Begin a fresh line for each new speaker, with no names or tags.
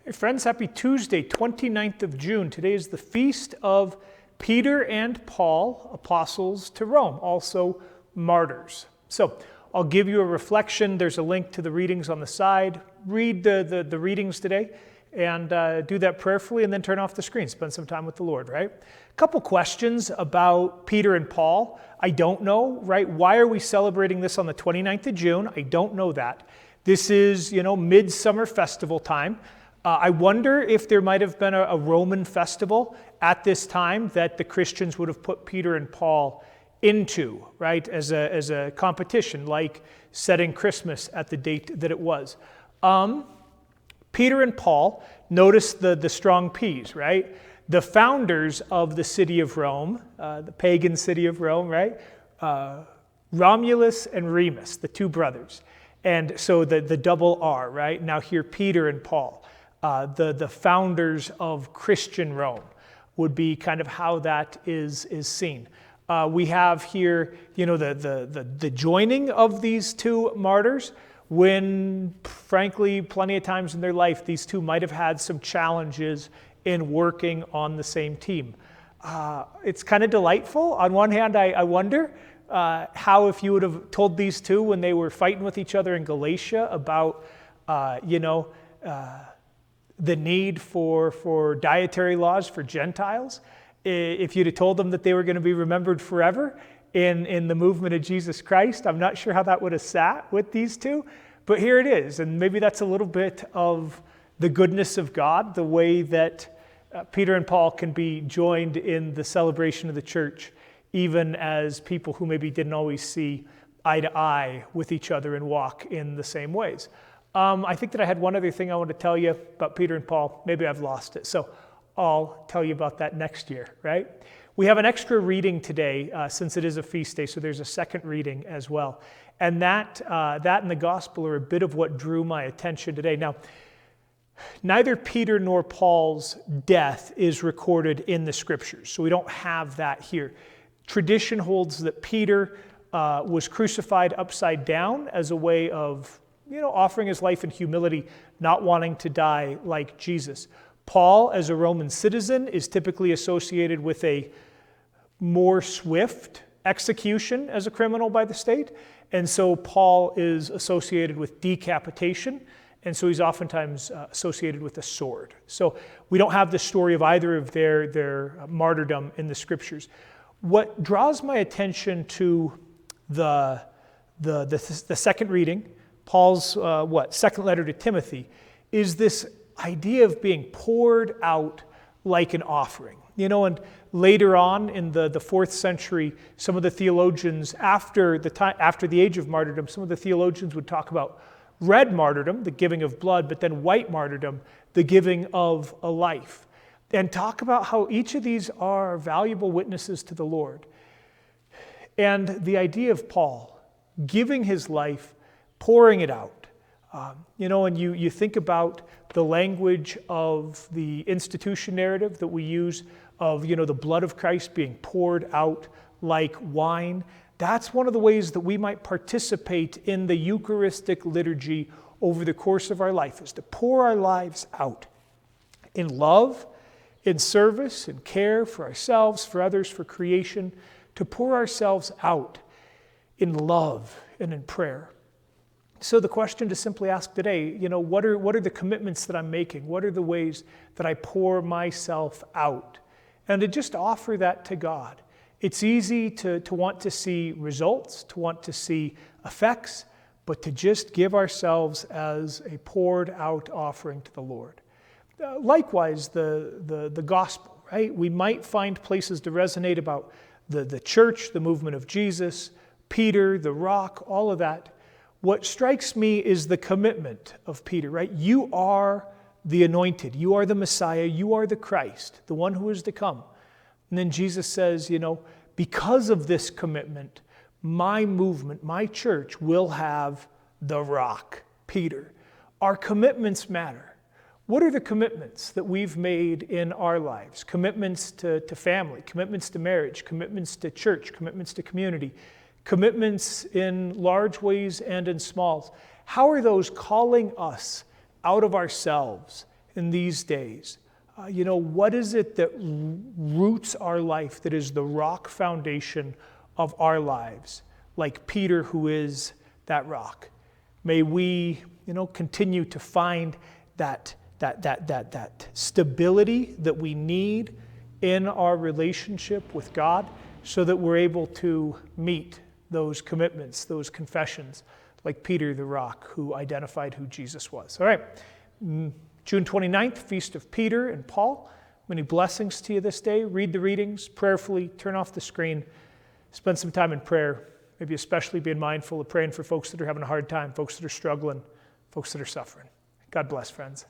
Hey friends, happy Tuesday, 29th of June. Today is the feast of Peter and Paul, apostles to Rome, also martyrs. So I'll give you a reflection. There's a link to the readings on the side. Read the readings today and do that prayerfully and then turn off the screen. Spend some time with the Lord, right? A couple questions about Peter and Paul. I don't know, right? Why are we celebrating this on the 29th of June? I don't know that. This is, midsummer festival time. I wonder if there might have been a Roman festival at this time that the Christians would have put Peter and Paul into, right, as a competition, like setting Christmas at the date that it was. Peter and Paul, notice the strong P's, right? The founders of the city of Rome, the pagan city of Rome, right? Romulus and Remus, the two brothers. And so the double R, right? Now here, Peter and Paul. The founders of Christian Rome would be kind of how that is seen. We have here, the joining of these two martyrs when, frankly, plenty of times in their life, these two might have had some challenges in working on the same team. It's kind of delightful. On one hand, I wonder how if you would have told these two when they were fighting with each other in Galatia about, the need for dietary laws for Gentiles, if you'd have told them that they were going to be remembered forever in the movement of Jesus Christ, I'm not sure how that would have sat with these two, but here it is. And maybe that's a little bit of the goodness of God, the way that Peter and Paul can be joined in the celebration of the church, even as people who maybe didn't always see eye to eye with each other and walk in the same ways. I think that I had one other thing I want to tell you about Peter and Paul. Maybe I've lost it, so I'll tell you about that next year, right? We have an extra reading today since it is a feast day, so there's a second reading as well. And that and the gospel are a bit of what drew my attention today. Now, neither Peter nor Paul's death is recorded in the scriptures, so we don't have that here. Tradition holds that Peter was crucified upside down as a way of offering his life in humility, not wanting to die like Jesus. Paul, as a Roman citizen, is typically associated with a more swift execution as a criminal by the state. And so Paul is associated with decapitation. And so he's oftentimes associated with a sword. So we don't have the story of either of their martyrdom in the scriptures. What draws my attention to the second reading, Paul's second letter to Timothy, is this idea of being poured out like an offering. And later on in the 4th century, some of the theologians, after the age of martyrdom, some of the theologians would talk about red martyrdom, the giving of blood, but then white martyrdom, the giving of a life, and talk about how each of these are valuable witnesses to the Lord. And the idea of Paul giving his life, pouring it out. And you think about the language of the institution narrative that we use of, the blood of Christ being poured out like wine. That's one of the ways that we might participate in the Eucharistic liturgy over the course of our life, is to pour our lives out in love, in service, in care for ourselves, for others, for creation, to pour ourselves out in love and in prayer. So the question to simply ask today, what are the commitments that I'm making? What are the ways that I pour myself out? And to just offer that to God. It's easy to want to see results, to want to see effects, but to just give ourselves as a poured out offering to the Lord. Likewise, the gospel, right? We might find places to resonate about the church, the movement of Jesus, Peter, the rock, all of that. What strikes me is the commitment of Peter, right? You are the anointed. You are the Messiah. You are the Christ, the one who is to come. And then Jesus says, because of this commitment, my movement, my church will have the rock, Peter. Our commitments matter. What are the commitments that we've made in our lives? Commitments to family, commitments to marriage, commitments to church, commitments to community, commitments in large ways and in small. How are those calling us out of ourselves in these days? What is it that roots our life, that is the rock foundation of our lives, like Peter, who is that rock? May we, continue to find that stability that we need in our relationship with God, so that we're able to meet those commitments, those confessions, like Peter the rock, who identified who Jesus was. All right, June 29th, Feast of Peter and Paul. Many blessings to you this day. Read the readings prayerfully, turn off the screen, spend some time in prayer, maybe especially being mindful of praying for folks that are having a hard time, folks that are struggling, folks that are suffering. God bless, friends.